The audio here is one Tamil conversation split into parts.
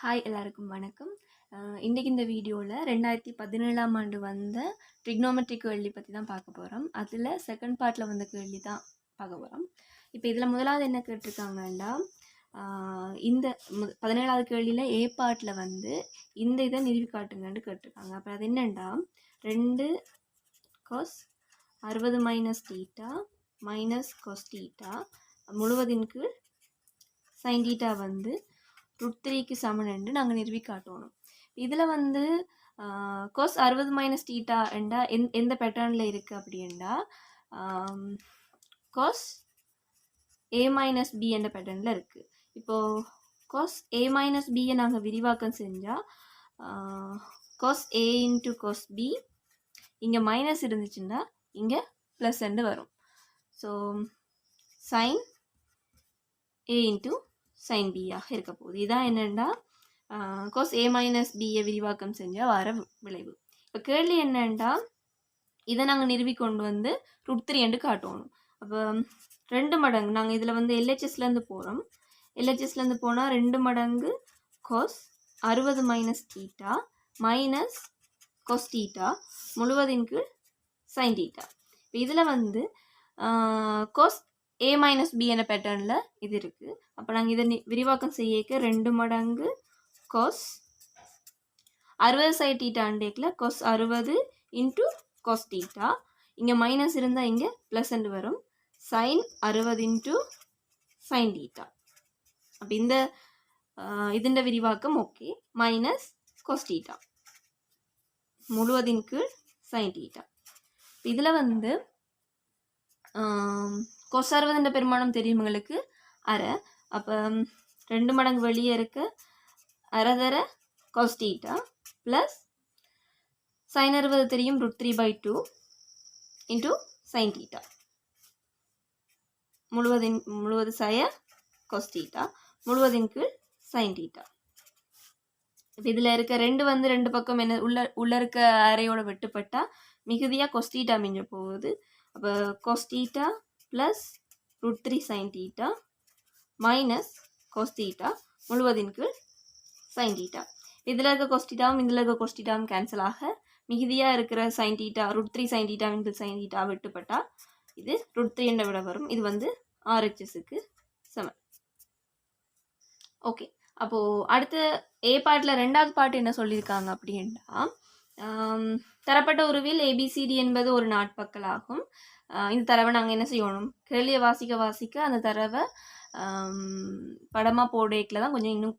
ஹாய் எல்லாருக்கும் வணக்கம். இன்றைக்கி இந்த வீடியோவில் 2017ஆம் ஆண்டு வந்த ட்ரிக்னோமெட்ரிக் கேள்வி பற்றி தான் பார்க்க போகிறோம். அதில் செகண்ட் பார்ட்டில் வந்த கேள்வி தான் பார்க்க போகிறோம். இப்போ இதில் முதலாவது என்ன கேட்டிருக்காங்கன்னா, இந்த 17வது கேள்வியில் ஏ பார்ட்டில் வந்து இந்த இதை நிறுவி காட்டுங்கன்னு கேட்டிருக்காங்க. அப்போ அது என்னென்னா 2 cos 60 minus theta minus cos theta முழுவதின் கீழ் sin தீட்டா வந்து √3க்கு சமன் என்று நாங்கள் நிறுவி காட்டணும். இதில் வந்து கோஸ் 60 மைனஸ் தீட்டா என்றா எந்த பேட்டர்னில் இருக்குது அப்படின்னா கோஸ் ஏ மைனஸ் பி என்ற பேட்டர்னில் இருக்குது. இப்போது கோஸ் ஏ மைனஸ் பியை நாங்கள் விரிவாக்கம் செஞ்சால் கோஸ் ஏ இன்ட்டு கோஸ் பி இங்கே மைனஸ் இருந்துச்சுன்னா இங்கே ப்ளஸ் என்று வரும். So sign A into sine பியாக இருக்க போகுது. இதான் என்னென்னா கோஸ் ஏ மைனஸ் பியை விரிவாக்கம் செஞ்சால் வர விளைவு. இப்போ கேள்வி என்னென்னா இதை நாங்கள் நிறுவி கொண்டு வந்து √3 என்று காட்டணும். அப்போ 2 மடங்கு நாங்கள் இதில் வந்து எல்ஹெச்எஸ்லேருந்து போகிறோம். எல்ஹெச்எஸ்லேருந்து போனால் 2 மடங்கு cos 60 minus theta minus cos theta முழுவதின் கீழ் சைன் தீட்டா. இப்போ இதில் வந்து கோஸ் ஏ மைனஸ் பி என்ற பேட்டர்னில் இது இருக்குது. அப்போ நாங்கள் இதை விரிவாக்கம் செய்யக்க 2 மடங்கு கோஸ் 60 சைட் தீட்டா அண்டேக்கில் கோஸ் 60 இன்ட்டு கோஸ் தீட்டா இங்கே மைனஸ் இருந்தால் இங்கே ப்ளஸ் என்று வரும். Sine 60 into sine theta. அப்போ இந்த விரிவாக்கம் ஓகே. மைனஸ் கோஸ் தீட்டா முழுவதின் கீழ் சைன் தீட்டா. இதில் வந்து கொஸ் 60 என்ற பெருமானம் தெரியும் உங்களுக்கு அரை. அப்போ 2 மடங்கு வெளியே இருக்க அரை தர கொஸ் தீட்டா ப்ளஸ் சைன் 60 தெரியும் √3/2 இன்ட்டு சைன் தீட்டா முழுவது சய கொஸ் தீட்டா முழுவதின் கீழ் சைன் தீட்டா. இப்போ இதில் இருக்க 2 வந்து 2 பக்கம் என்ன உள்ள இருக்க அரையோட வெட்டுப்பட்டால் மிகுதியாக கொஸ் தீட்டா மிஞ்ச போகுது. அப்போ cos theta plus √3 sine theta minus cos theta முழுவதின் கீழ் சைன் தீட்டா. இதில் இருக்க கொஸ் தீட்டாவும் இதில் இருக்க கொஸ் தீட்டாவும் கேன்சல் ஆக மிகுதியாக இருக்கிற சைன் தீட்டா √3 சைன் தீட்டாவின் கீழ் சைன் தீட்டா வெட்டுப்பட்டால் இது √3 என்ற விட வரும். இது வந்து RHSக்கு சமன். ஓகே. அப்போது அடுத்த ஏ பார்ட்டில் 2வது பார்ட் என்ன சொல்லியிருக்காங்க அப்படின்னா, தரப்பட்ட உருவில் ABCD என்பது ஒரு நாட்பக்கலாகும். இந்த தரவை நாங்கள் என்ன செய்யணும், கேள்வியை வாசிக்க அந்த தரவை படமாக போடேக்கில் தான் கொஞ்சம் இன்னும்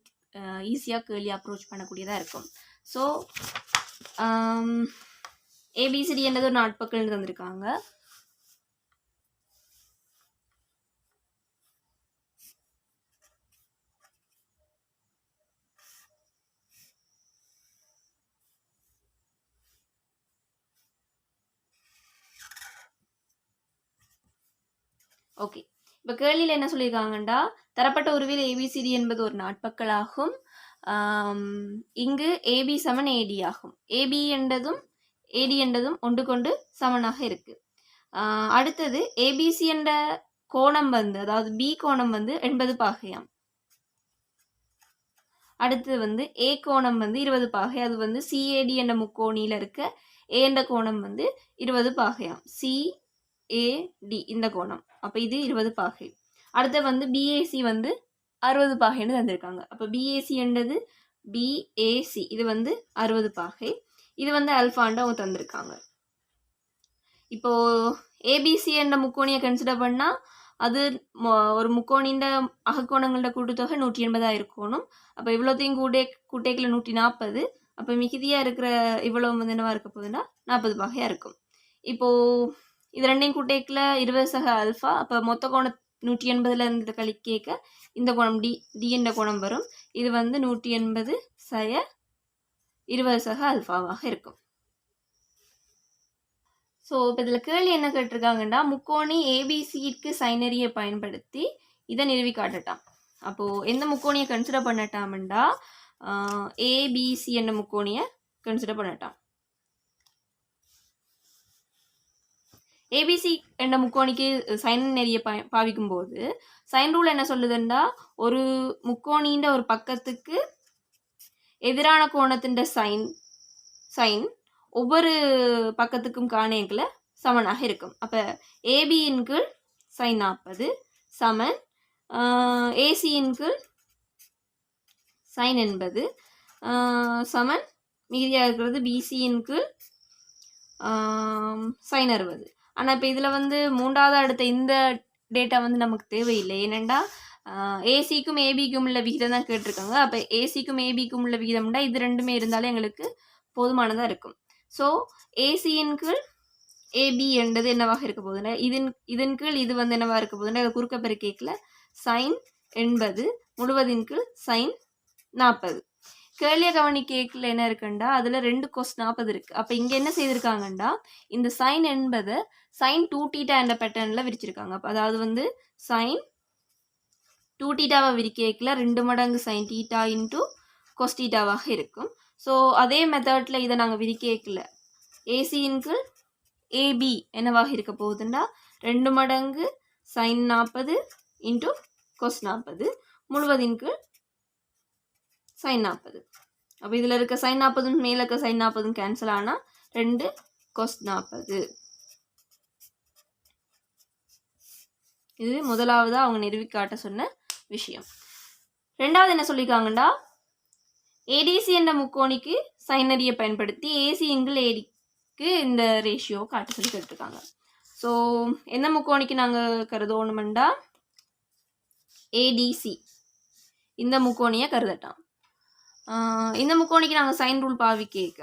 ஈஸியாக கேள்வி அப்ரோச் பண்ணக்கூடியதாக இருக்கும். ஸோ ABCD என்றது ஒரு நாட்பக்கல்னு தந்திருக்காங்க. ஓகே. இப்போ கேள்வியில் என்ன சொல்லியிருக்காங்கண்டா, தரப்பட்ட உருவில் ABCD என்பது ஒரு நாட்பக்கலாகும். இங்கு AB சமன் AD ஆகும். AB என்றதும் AD என்றதும் ஒன்று கொண்டு சமனாக இருக்கு. அடுத்தது ABC என்ற கோணம் வந்து, அதாவது B கோணம் வந்து 80 பாகையாம். அடுத்தது வந்து A கோணம் வந்து 20 பாகை. அது வந்து CAD என்ற முக்கோணியில் இருக்க A என்ற கோணம் வந்து 20 பாகையாம். CAD இந்த கோணம். அப்போ இது 20 பாகை. அடுத்து வந்து BAC வந்து 60 பாகைன்னு தந்திருக்காங்க. அப்போ BAC என்றது BAC இது வந்து 60 பாகை. இது வந்து அல்ஃபாண்டு அவங்க தந்திருக்காங்க. இப்போது ABC என்ற முக்கோணியை கன்சிடர் பண்ணால் அது ஒரு முக்கோணின்ற அகக்கோணங்களோட கூட்டுத்தொகை 180 இருக்கணும். அப்போ இவ்வளோத்தையும் கூட்டேக்கில் 140. அப்போ மிகுதியாக இருக்கிற இவ்வளோ வந்து என்னவா இருக்க போகுதுன்னா 40 பாகையாக இருக்கும். இப்போது இது ரெண்டையும் கூட்டேக்கில் 20 சக அல்ஃபா. அப்போ மொத்த கோணம் 180 இருந்து கழிக்க இந்த கோணம் டி என்ற கோணம் வரும். இது வந்து 180 சய 20 சக அல்ஃபாவாக இருக்கும். ஸோ இப்போ இதில் கேள்வி என்ன கேட்டிருக்காங்கன்னா, முக்கோணி ABCக்கு சைனரியை பயன்படுத்தி இதை நிறுவி காட்டட்டாம். அப்போது எந்த முக்கோணியை கன்சிடர் பண்ணட்டாம்டா ABC என்ற முக்கோணியை கன்சிடர் பண்ணட்டாம். ABC என்ற முக்கோணிக்கு சைன் நெறியை பாவிக்கும் போது சைன் ரூல் என்ன சொல்லுதுன்னா, ஒரு முக்கோணின்ற ஒரு பக்கத்துக்கு எதிரான கோணத்தின் சைன் ஒவ்வொரு பக்கத்துக்கும் காணேக்கில் சமனாக இருக்கும். அப்போ ஏபியின் கீழ் சைன் 40 சமன் ஏசியின் கீழ் சைன் 80 சமன் மீதியாக இருக்கிறது பிசியின் கீழ் சைன் 60. ஆனால் இப்போ இதில் வந்து மூன்றாவது அடுத்த இந்த டேட்டா வந்து நமக்கு தேவையில்லை. ஏனெண்டா ஏசிக்கும் ஏபிக்கும் உள்ள விகிதம் தான் கேட்டிருக்காங்க. அப்போ ஏசிக்கும் ஏபிக்கும் உள்ள விகிதம்னா இது ரெண்டுமே இருந்தாலும் எங்களுக்கு போதுமானதாக இருக்கும். ஸோ ஏசியின் கீழ் ஏபி என்றது என்னவாக இருக்க போகுதுன்னா இதன் கீழ் இது வந்து என்னவாக இருக்க போகுதுன்னா இதை குறுக்க பெருக்கேக்கில் சைன் 80 முழுவதின் கீழ் சைன் 40. கேள்வியை கவனிக்கேக்கில் என்ன இருக்குண்டா அதில் 2 cos 40 இருக்குது. அப்போ இங்கே என்ன செய்திருக்காங்கண்டா இந்த சைன் 80 சைன் 2θ என்ற பேட்டர்னில் விரிச்சிருக்காங்க. அப்போ அதாவது வந்து சைன் 2θவை விரிக்கேக்கில் 2 மடங்கு சைன் θ இன்ட்டு cos θவாக இருக்கும். ஸோ அதே மெத்தடில் இதை நாங்கள் விரிக்கேக்கில் ஏசியின் கீழ் ஏபி என்னவாக இருக்க போகுதுன்னா 2 மடங்கு சைன் 40 இன்ட்டு cos 40 முழுவதின் கீழ் சைன் 40. அப்போ இதில் இருக்க சைன் 40 மேலே இருக்க சைன் 40 கேன்சல் ஆனால் 2 cos 40. இது முதலாவதாக அவங்க நிரூபிக்காட்ட சொன்ன விஷயம். ரெண்டாவது என்ன சொல்லியிருக்காங்கண்டா ஏடிசி என்ற முக்கோணிக்கு சைனரியை பயன்படுத்தி ஏசி எங்கிள் ஏடிக்கு இந்த ரேஷியோ காட்ட சொல்லி கேட்டிருக்காங்க. ஸோ எந்த முக்கோணிக்கு நாங்கள் கருதணுமெண்டா ஏடிசி இந்த முக்கோணியை கருதட்டாம். இந்த முக்கோணிக்கு நாங்கள் சைன் ரூல் பாவிக்க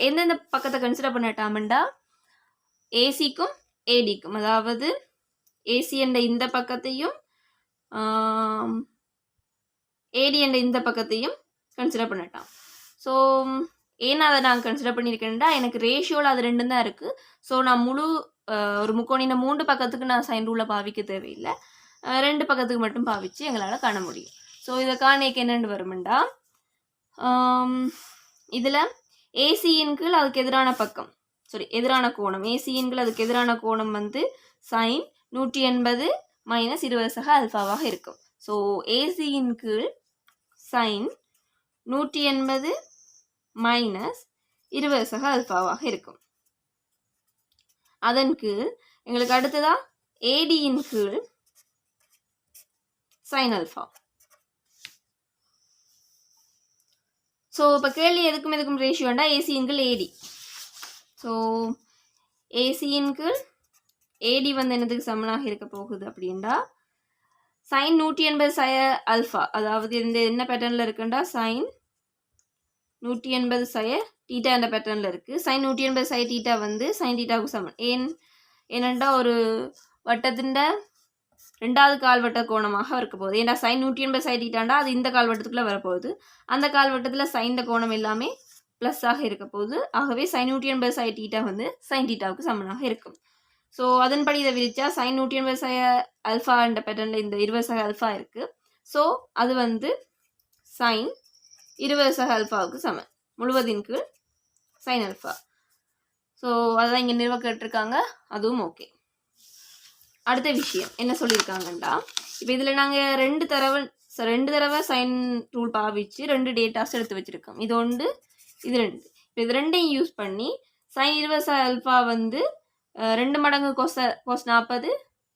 எந்தெந்த பக்கத்தை கன்சிடர் பண்ணட்டாமெண்டா ஏசிக்கும் ஏடிக்கும், அதாவது ஏசி என்ற இந்த பக்கத்தையும் ஏடி என்ற இந்த பக்கத்தையும் கன்சிடர் பண்ணட்டான். ஸோ ஏன்னா அதை நான் கன்சிடர் பண்ணியிருக்கேன்டா எனக்கு ரேஷியோவில் அது ரெண்டும் தான் இருக்குது. ஸோ நான் முழு ஒரு முக்கோணின 3 பக்கத்துக்கு நான் சைன் ரூலை பாவிக்க தேவையில்லை, 2 பக்கத்துக்கு மட்டும் பாவிச்சு எங்களால் காண முடியும். ஸோ இதை காணேக்கு என்னென்னு வருமெண்டா இதில் ஏசியின் கீழ் அதுக்கு எதிரான பக்கம் எதிரான கோணம் ஏசியின் கீழ் அதுக்கு எதிரான கோணம் வந்து சைன் 180 மைனஸ் 20 சக அல்ஃபாவாக இருக்கும். ஸோ ஏசியின் கீழ் சைன் 180 மைனஸ் 20 சக அல்ஃபாவாக இருக்கும். அதன் கீழ் எங்களுக்கு அடுத்ததா ஏடியின் கீழ் சைன் அல்ஃபா. ஸோ இப்போ கேள்வி எதுக்கும் ரேஷியோண்டா ஏசியின் கீழ் ஏடி. ஸோ ஏசியின் கீழ் ஏடி வந்து என்னதுக்கு சமனாக இருக்க போகுது அப்படின்டா சைன் 180 சய அல்ஃபா, அதாவது இந்த என்ன பேட்டர்னில் இருக்குண்டா சைன் 180 சய தீட்டா என்ற பேட்டர்னில் இருக்குது. சைன் 180 சய தீட்டா வந்து சைன் தீட்டாவுக்கு சமன். ஏனெண்டா ஒரு வட்டத்தின் 2வது கால்வட்ட கோணமாக இருக்க போகுது. ஏன்னா சைன் 180 சை தீட்டாண்டா அது இந்த கால்வட்டத்துக்குள்ளே வரப்போகுது. அந்த கால்வட்டத்தில் சைன் கோணம் எல்லாமே ப்ளஸ்ஸாக இருக்க போகுது. ஆகவே சைன் 180 சை தீட்டா வந்து சைன் தீட்டாவுக்கு சமனாக இருக்கும். ஸோ அதன்படி இதை விரிச்சா சைன் 180 சை அல்ஃபா என்ற பேட்டர்னில் இந்த 20 சக அல்ஃபா இருக்குது. ஸோ அது வந்து சைன் 20 சக அல்ஃபாவுக்கு சமன் முழுவதின் கீழ் சைன் அல்ஃபா. ஸோ அதான் இங்கே நிறுவ கேட்டிருக்காங்க, அதுவும் ஓகே. அடுத்த விஷயம் என்ன சொல்லியிருக்காங்கண்டா இப்போ இதில் நாங்கள் 2 தடவை சைன் ரூல் பாவிச்சு 2 டேட்டாஸ் எடுத்து வச்சுருக்கோம். இது ஒன்று இது 2. இப்போ இது 2ஐயும் யூஸ் பண்ணி சைன் 20 அல்ஃபா வந்து 2 மடங்கு cos 40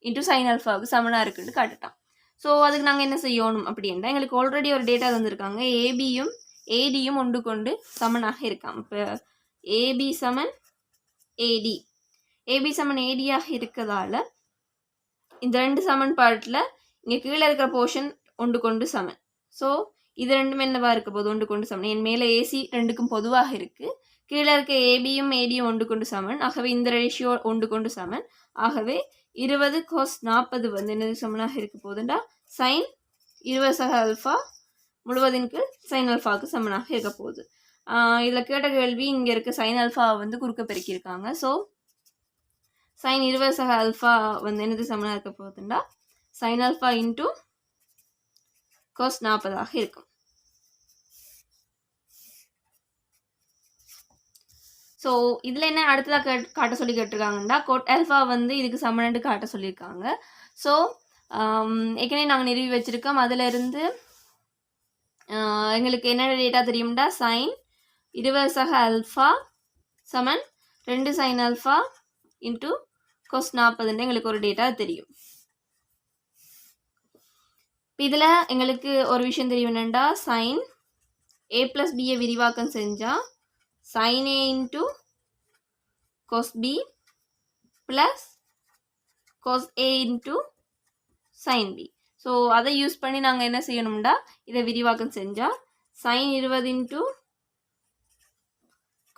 இன்ட்டு சைன் அல்ஃபாவுக்கு சமனாக இருக்குன்னு காட்டுட்டான். ஸோ அதுக்கு நாங்கள் என்ன செய்யணும் அப்படின்னா எங்களுக்கு ஆல்ரெடி ஒரு டேட்டா தந்துருக்காங்க. ஏபியும் ஏடியும் ஒன்று கொண்டு சமனாக இருக்காங்க. இப்போ ஏபி சமன் ஏடி, ஏபி சமன் ஏடியாக இருக்கிறதால இந்த 2 சமன்பாட்டில் இங்கே கீழே இருக்கிற போர்ஷன் ஒன்று கொண்டு சமன். ஸோ இது ரெண்டுமே என்னவா இருக்க போது ஒன்று கொண்டு சமன். என் மேலே ஏசி 2க்கும் பொதுவாக இருக்குது, கீழே இருக்க ஏபியும் ஏடியும் ஒன்று கொண்டு சமன். ஆகவே இந்த ரேஷியோ ஒன்று கொண்டு சமன். ஆகவே 20 cos 40 வந்து என்னது சமனாக இருக்க போதுண்டா சைன் 20 சக அல்ஃபா முழுவதின் கீழ் சைன் அல்ஃபாவுக்கு சமனாக இருக்க போகுது. இதில் கேட்ட கேள்வி இங்கே இருக்க சைன் அல்ஃபாவை வந்து குறுக்க பெருக்கியிருக்காங்க. ஸோ சைன் 20 சக அல்ஃபா வந்து என்னது சமனாக இருக்க போகுதுண்டா சைன் அல்ஃபா இன்ட்டு cos 40 இருக்கும். ஸோ இதில் என்ன அடுத்ததாக காட்ட சொல்லி கேட்டிருக்காங்கண்டா கோட் ஆல்ஃபா வந்து இதுக்கு சமனண்டு காட்ட சொல்லியிருக்காங்க. ஸோ ஏற்கனவே நாங்கள் நிறுவி வச்சுருக்கோம். அதிலிருந்து எங்களுக்கு என்ன டேட்டா தெரியும்டா சைன் 20 சக அல்ஃபா சமன் 2 சைன் அல்ஃபா இன்ட்டு கொஸ் 40 எங்களுக்கு ஒரு டேட்டா தெரியும். இதில் எங்களுக்கு ஒரு விஷயம் தெரியும் என்னென்னா சைன் a + b விரிவாக்கம் செஞ்சால் sin a into cos b plus cos a into sin b. So அதை யூஸ் பண்ணி நாங்கள் என்ன செய்யணும்டா இதை விரிவாக்கம் செஞ்சால் sin 20 into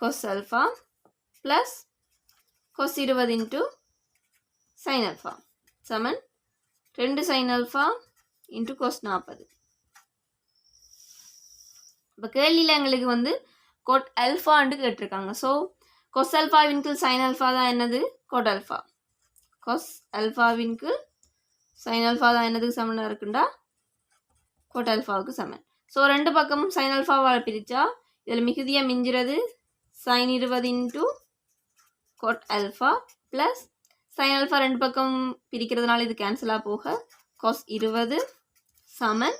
cos alpha plus cos 20 into sin alpha சமன் 2 sin alpha இன்ட்டு cos 40. இப்போ கேள்வியில் எங்களுக்கு வந்து கோட் அல்ஃபான்னு கேட்டிருக்காங்க. ஸோ கொஸ் அல்ஃபாவின் கீழ் சைன் அல்ஃபா தான் என்னது கோட் அல்ஃபா. கொஸ் அல்ஃபாவின் கீழ் சைன் அல்ஃபா தான் என்னதுக்கு சமனாக இருக்குண்டா கோட் அல்ஃபாவுக்கு சமன். ஸோ ரெண்டு பக்கமும் சைன் அல்ஃபாவால் பிரித்தா இதில் மிகுதியாக மிஞ்சுறது sine 20 into cot alpha plus sine alpha ரெண்டு பக்கம் பிரிக்கிறதுனால இது கேன்சலாக போக கொஸ் 20 சமன்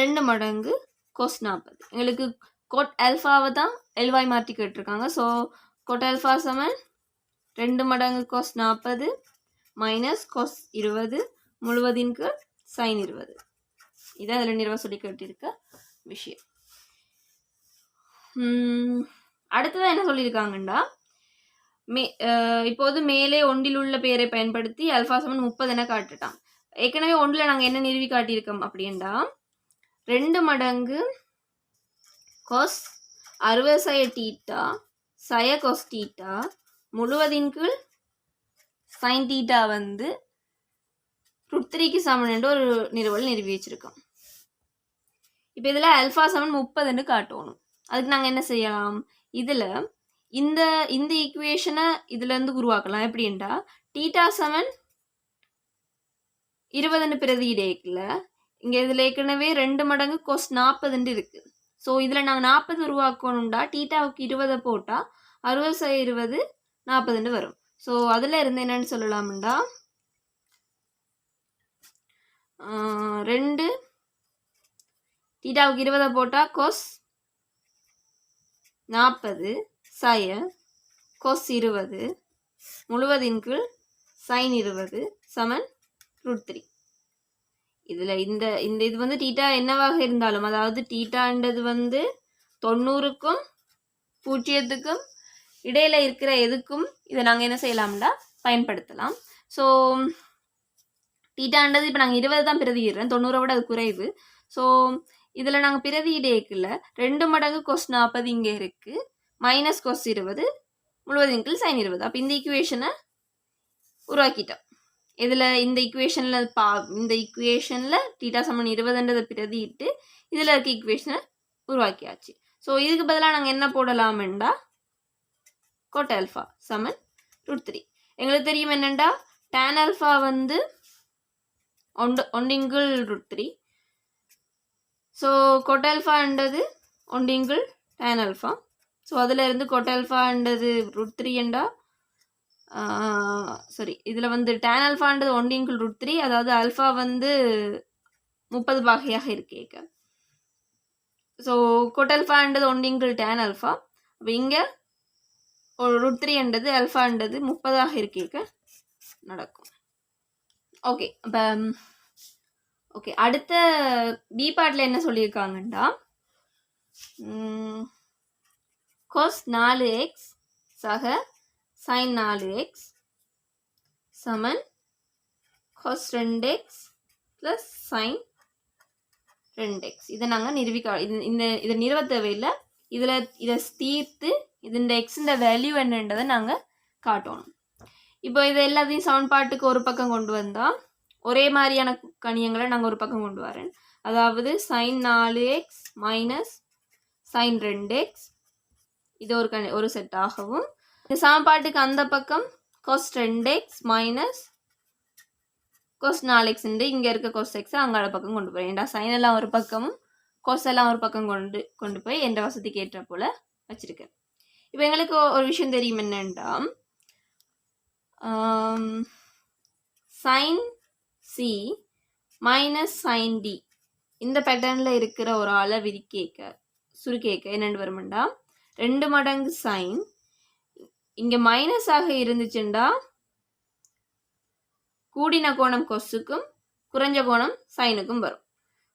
2 மடங்கு கொஸ் 40. எங்களுக்கு கோட் அல்ஃபாவை தான் எல்வாய் மாற்றி கேட்டிருக்காங்க. ஸோ கோட் அல்ஃபா சமன் 2 மடங்கு கொஸ் 40 மைனஸ் கொஸ் 20 முழுவதின்கு சைன் 20. இதான் அதில் நிறுவ சொல்லி கேட்டிருக்க விஷயம். அடுத்ததான் என்ன சொல்லியிருக்காங்கண்டா இப்போது மேலே ஒன்றில் உள்ள பெயரை பயன்படுத்தி அல்ஃபா சமன் 30 என காட்டுட்டான். ஏற்கனவே ஒன்றில் நாங்கள் என்ன நிறுவி காட்டியிருக்கோம் அப்படின்னா 2 மடங்கு கொஸ் 60 சய டீட்டா சய கொஸ் டீட்டா முழுவதின் கீழ் சைன் டீட்டா வந்து √3க்கு சமன் என்று ஒரு நிறுவல் நிறுவி வச்சிருக்கோம். இப்போ இதில் அல்ஃபா சமன் 30 காட்டணும். அதுக்கு நாங்கள் என்ன செய்யலாம், இதில் இந்த இந்த ஈக்குவேஷனை இதுலேருந்து உருவாக்கலாம். எப்படின்டா டீட்டா சமன் 20 பிரதியிடேக்கில் இங்கே இதில் ஏற்கனவே 2 மடங்கு கொஸ் 40 இருக்குது. ஸோ இதில் நாங்கள் 40 உருவாக்கணும்டா டீட்டாவுக்கு 20 போட்டால் 60 சை 20 40 வரும். ஸோ அதில் இருந்து என்னன்னு சொல்லலாம்டா 2 டீட்டாவுக்கு 20 போட்டால் கொஸ் 40 சய கொஸ் 20 முழுவதின் கீழ் சைன் 20 சமன் √3. இதில் இந்த இந்த இது வந்து டீட்டா என்னவாக இருந்தாலும், அதாவது டீட்டான்றது வந்து 90க்கும் 0க்கும் இடையில இருக்கிற எதுக்கும் இதை நாங்கள் என்ன செய்யலாம்டா பயன்படுத்தலாம். ஸோ டீட்டான்றது இப்போ நாங்கள் 20 தான் பிரதியிடுறேன், 90 விட அது குறைவு. ஸோ இதில் நாங்கள் பிரதியிடேக்கில் 2 மடங்கு கொஸ் 40 இங்கே இருக்குது மைனஸ் கொஸ் 20 முழுவதின் கீழ் சைன் 20. அப்போ இந்த ஈக்குவேஷனை உருவாக்கிட்டோம். இதில் இந்த ஈக்குவேஷனில் டீட்டா சமன் 20ன்றதை பிரதியிட்டு இதில் இருக்க ஈக்குவேஷனை உருவாக்கியாச்சு. ஸோ இதுக்கு பதிலாக நாங்கள் என்ன போடலாம்டா கோட் அல்ஃபா சமன் √3. எங்களுக்கு தெரியும் என்னண்டா டேன் அல்ஃபா வந்து ஒண்டிங்குள் √3. ஸோ கோட் அல்ஃபான்றது ஒண்டிங்குள் டேன் அல்ஃபா. ஸோ அதில் இருந்து கோட் அல்ஃபான்றது √3 என்றா சாரி இதில் வந்து டேன் அல்ஃபான்றது ஒண்டிங்குள் √3, அதாவது அல்ஃபா வந்து 30 பாகையாக இருக்கேக்க. ஸோ கோட் அல்ஃபான்றது ஒண்டிங்குள் டேன் அல்ஃபா. அப்போ இங்கே ஒரு √3 அல்ஃபான்றது 30ஆக இருக்கேக்க நடக்கும். ஓகே அப்போ ஓகே அடுத்த பி பார்ட்டில் என்ன சொல்லியிருக்காங்கண்டா கொஸ் 4x சக sin 4x சமன் cos 2x plus sin 2x. இதை நாங்கள் இதை நிறுவ தேவையில்லை. இதை தீர்த்து இந்த எக்ஸுன்ற வேல்யூ என்னன்றதை நாங்கள் காட்டணும். இப்போ இதை எல்லாத்தையும் சமன்பாட்டுக்கு ஒரு பக்கம் கொண்டு வந்தால் ஒரே மாதிரியான கணியங்களை நாங்கள் ஒரு பக்கம் கொண்டு வரேன். அதாவது sin 4x minus sin 2x இது ஒரு செட் ஆகவும், இந்த சமன்பாட்டுக்கு அந்த பக்கம் cos 2x minus cos 4x இங்கே இருக்க cos x அங்கால பக்கம் கொண்டு போய் ஏன்டா சைன் எல்லாம் ஒரு பக்கமும் cos எல்லாம் ஒரு பக்கம் கொண்டு போய் என்ற வசதிக்கு ஏற்ற போல் வச்சுருக்கேன். இப்போ எங்களுக்கு ஒரு விஷயம் தெரியும் என்னென்னா sin c minus sin d இந்த பேட்டர்னில் இருக்கிற ஒரு ஆளை விரிக்கேக்க சுருக்கேக்க என்னென்னு வருமெண்டா 2 மடங்கு சைன் இங்கே மைனஸாக இருந்துச்சுண்டா கூடின கோணம் கொஸ்ஸுக்கும் குறைஞ்ச கோணம் சைனுக்கும் வரும்.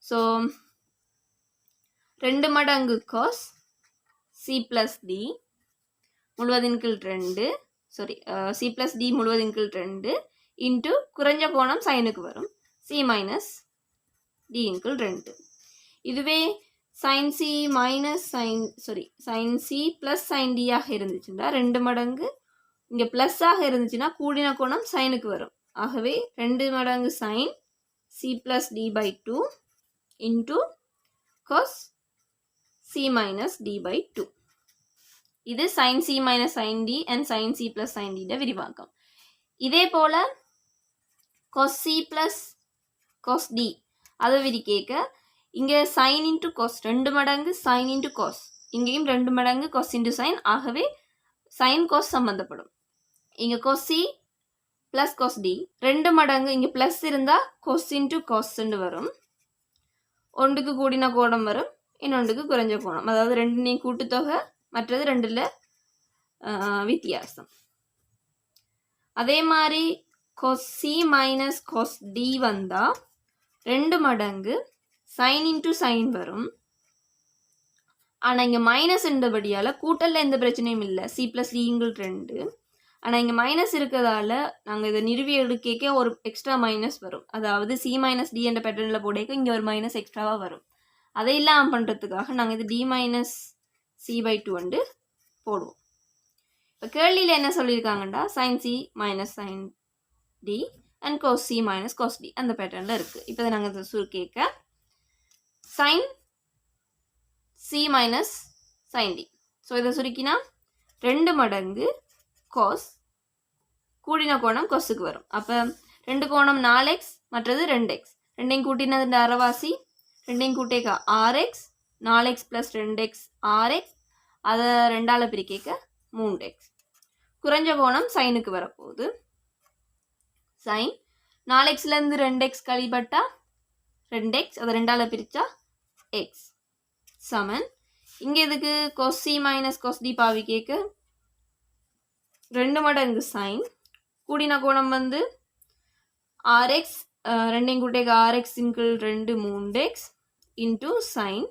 ஸோ 2 மடங்கு காஸ் சி ப்ளஸ் டி முழுவதின் கீழ் 2 சி ப்ளஸ் டி முழுவதின் கீழ் 2 இன்ட்டு குறைஞ்ச கோணம் சைனுக்கு வரும் சி மைனஸ் டி இன் கீழ் 2. இதுவே sine C minus sine C plus sine டியாக இருந்துச்சுன்னா 2 மடங்கு இங்கே ப்ளஸ்ஸாக இருந்துச்சுன்னா கூடின கோணம் சைனுக்கு வரும். ஆகவே 2 மடங்கு sine C plus D by 2 into cos C minus D by 2. இது sine C minus sine D and sine C plus sine டியோட விரிவாக்கம். இதே போல் cos C plus cos D அதை விரிக்கேக்க இங்கே சைன் இன்ட்டு காஸ் 2 மடங்கு சைன் இன்ட்டு காஸ் இங்கேயும் 2 மடங்கு காஸ் இன்ட்டு சைன். ஆகவே சைன் காஸ் சம்மந்தப்படும். இங்கே cos C plus cos D 2 மடங்கு இங்கே ப்ளஸ் இருந்தால் காஸ் இன்ட்டு காஸ்ன்னு வரும். ஒன்றுக்கு கூடின கோணம் வரும், இன்னொன்றுக்கு குறைஞ்ச கோணம். அதாவது 2 கூட்டுத்தொகை, மற்றது 2ல் வித்தியாசம். அதே மாதிரி cos C minus cos D வந்தால் 2 மடங்கு சைன் இன்ட்டு சைன் வரும். ஆனால் இங்கே மைனஸ் இருந்தபடியால் கூட்டலில் எந்த பிரச்சனையும் இல்லை, சி ப்ளஸ் டிங்கள் 2. ஆனால் இங்கே மைனஸ் இருக்கிறதால நாங்கள் இதை நிறுவி எடுக்க ஒரு எக்ஸ்ட்ரா மைனஸ் வரும். அதாவது சி மைனஸ் டி என்ற பேட்டர்னில் போடக்க இங்கே ஒரு மைனஸ் எக்ஸ்ட்ராவாக வரும். அதை இல்லாமல் பண்ணுறதுக்காக நாங்கள் இது டி மைனஸ் சி பை 2 போடுவோம். இப்போ கேள்வியில் என்ன சொல்லியிருக்காங்கண்டா sine C minus sine D and cos C minus cos D அந்த பேட்டர்னில் இருக்குது. இப்போ நாங்கள் இதை சுருக்கேக்க sine C minus sine D. So இதை சுருக்கினா 2 மடங்கு காஸ் கூடின கோணம் கொஸ்ஸுக்கு வரும். அப்போ 2 கோணம் 4x, மற்றது 2x. 2ஐயும் கூட்டினது அரைவாசி, 2ஐயும் கூட்டேக்க 6x, 4x plus 2x 6x, அதை 2ஆல் பிரிக்க 3x. குறைஞ்ச கோணம் சைனுக்கு வரப்போகுது. சைன் 4xலேருந்து 2x கழிப்பட்டா 2x, அதை 2ஆல் பிரித்தா x சமன். இங்கே இதுக்கு cos c minus cos d பாவி கேட்க 2 மடங்கு சைன் கூடின கோணம் வந்து rx, 2ஐயும் கூட்டேக்க rx இன்கிள் 2 3x into sine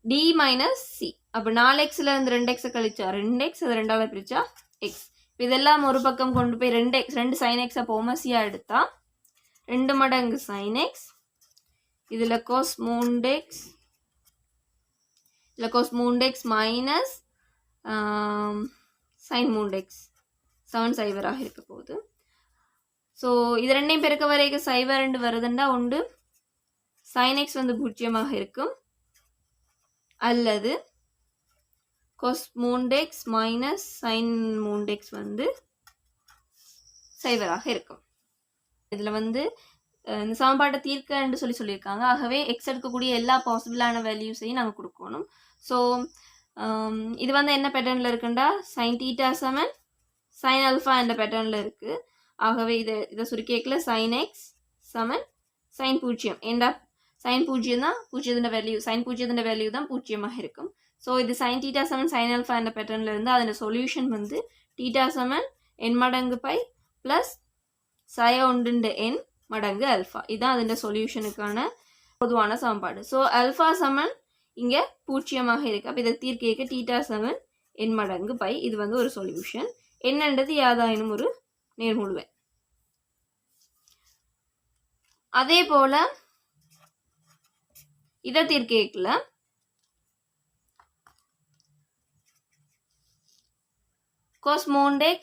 d minus C. அப்போ 4xலேருந்து 2x கழிச்சா 2x, அதை 2ஆல் பிரித்தா x. இப்போ இதெல்லாம் ஒரு பக்கம் கொண்டு போய் 2 sin x போமசியாக எடுத்தா 2 மடங்கு sin x, இதில் cos 3x, இதில் cos 3x minus sin 3x 7 சைவராக இருக்க போகுது. ஸோ இது 2ஐயும் பெருக்க வரைக்கும் சைவர் 2 வருதுண்டா உண்டு sin x வந்து 0 இருக்கும், அல்லது cos 3x minus sin 3x வந்து சைவராக இருக்கும். இதில் வந்து இந்த சமன்பாட்டை தீர்க்க என்று சொல்லியிருக்காங்க. ஆகவே எக்ஸ் எடுக்கக்கூடிய எல்லா பாசிபிளான வேல்யூஸையும் நாங்கள் கொடுக்கணும். ஸோ இது வந்து என்ன பேட்டர்னில் இருக்குண்டா சைன் தீட்டா சமன் சைன் அல்ஃபா என்ற பேட்டர்னில் இருக்குது. ஆகவே இதை சுருக்கேக்கில் சைன் எக்ஸ் சமன் சைன் 0. ஏண்டா சைன் 0 தான் பூஜ்ஜியத்தின் வேல்யூ, சைன் 0 வேல்யூ தான் 0 இருக்கும். ஸோ இது சைன் தீட்டா சமன் சைன் அல்ஃபா என்ற பேட்டர்னில் இருந்து அதோட சொல்யூஷன் வந்து தீட்டா சமன் n மடங்கு பை ப்ளஸ் சய 1 n மடங்கு அல்ஃபா. இதுதான் அதோட சொல்யூஷனுக்கான பொதுவான சமன்பாடு. ஸோ அல்ஃபா சமன் இங்கே 0 இருக்குது. அப்போ இதை தீர்க்க தீட்டா சமன் n மடங்கு பை, இது வந்து ஒரு சொல்யூஷன். என்னன்றது யாதாயினும் ஒரு நேர்முழுவன். அதே போல் இதை தீர்க்கல cos 3x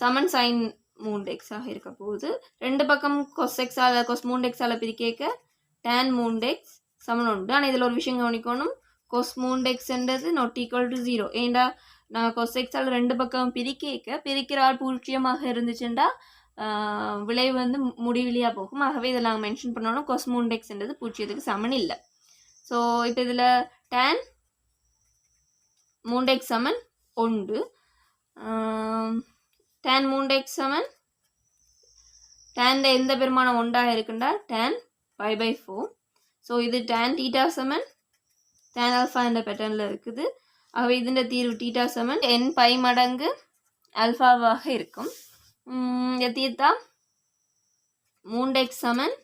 சமன் sin 3x ஆக இருக்க போகுது. 2 பக்கம் cos x all cos 3x all பிரிக்க tan 3x சமன் 1. ஆனால் இதில் ஒரு விஷயம் கவனிக்கணும், cos 3x என்றது not equal to 0. ஏண்டா நான் cos x ஆல் 2 பக்கம் பிரிக்கிற ஆள் 0 இருந்துச்சுண்டா விளைவு வந்து முடிவிலியாக போகும். ஆகவே இதில் நாங்கள் மென்ஷன் பண்ணணும் cos 3x என்றது 0க்கு சமன் இல்லை. ஸோ இப்போ இதில் tan 3x சமன் 1, tan 3x சமன் tan எந்த பெருமானம் 1 இருக்குண்டா tan π/4. ஸோ ஸோ இது tan தீட்டா சமன் tan ஆல்ஃபா என்ற பேட்டர்னில் இருக்குது. ஆகவே இதன் தீர்வு தீட்டா சமன் n பை மடங்கு ஆல்ஃபாவாக இருக்கும். இதை தீர்த்தா 3x சமன்,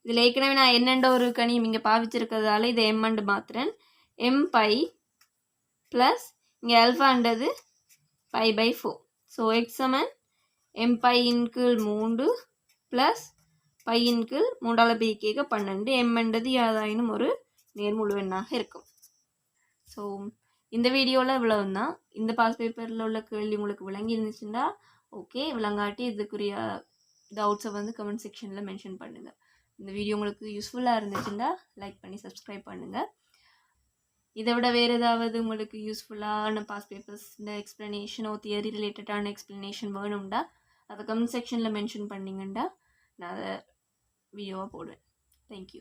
இதில் ஏற்கனவே நான் என்னென்ற ஒரு கணியம் இங்கே பாவிச்சிருக்கிறதால இதை எம்மெண்டு மாத்துறேன். m பை ப்ளஸ் இங்கே ஆல்ஃபான்றது π/4. ஸோ x சமன் m பையின் கீழ் 3 ப்ளஸ் பையின் கீழ் 3ஆல் பிரிக்க 12. எம்மென்றது யாதாயினும் ஒரு நேர்முழு எண்ணாக இருக்கும். ஸோ இந்த வீடியோவில் இவ்வளவுதான். இந்த பாஸ் பேப்பரில் உள்ள கேள்வி உங்களுக்கு விளங்கி இருந்துச்சுன்னா ஓகே, விளங்காட்டி இதுக்குரிய டவுட்ஸை வந்து கமெண்ட் செக்ஷனில் மென்ஷன் பண்ணுங்கள். இந்த வீடியோ உங்களுக்கு யூஸ்ஃபுல்லாக இருந்துச்சுன்னா லைக் பண்ணி சப்ஸ்கிரைப் பண்ணுங்கள். இதை விட வேறு ஏதாவது உங்களுக்கு யூஸ்ஃபுல்லான பாஸ் பேப்பர்ஸ் இந்த எக்ஸ்ப்ளனேஷனோ தியரி ரிலேட்டடான எக்ஸ்ப்ளனேஷன் வேணும்டா அதை கமெண்ட் செக்ஷனில் மென்ஷன் பண்ணிங்கண்டா நான் அதை வீடியோவாக போடுவேன். தேங்க்யூ.